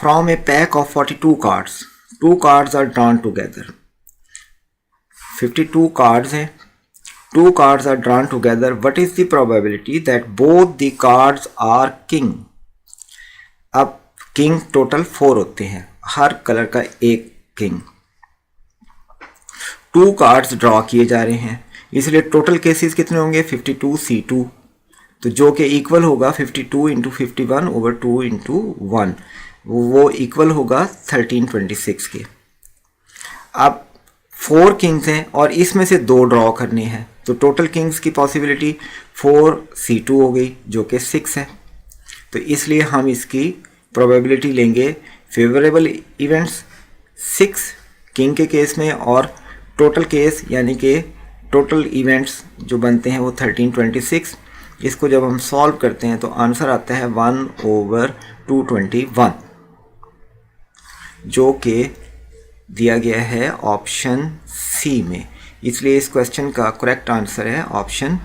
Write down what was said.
From a pack of 42 cards, 2 cards are drawn together. 52 cards हैं, 2 cards are drawn together. What is the probability that both the cards are king? अब king total 4 होते हैं, हर colour का एक king. 2 cards draw किए जा रहे हैं, इसलिए टोटल केसेस कितने होंगे 52 C2, तो जो कि इक्वल होगा 52 इंटू 51 ओवर 2 इंटू 1, वो इक्वल होगा 1326 के. अब 4 किंग्स हैं और इसमें से 2 ड्रॉ करने हैं, तो टोटल किंग्स की पॉसिबिलिटी 4 C2 हो गई जो कि 6 है. तो इसलिए हम इसकी प्रोबेबिलिटी लेंगे फेवरेबल इवेंट्स 6 किंग के केस में, और टोटल केस यानी कि टोटल इवेंट्स जो बनते हैं वो 1326. इसको जब हम सॉल्व करते हैं तो आंसर आता है 1/221, जो कि दिया गया है ऑप्शन सी में. इसलिए इस क्वेश्चन का करेक्ट आंसर है ऑप्शन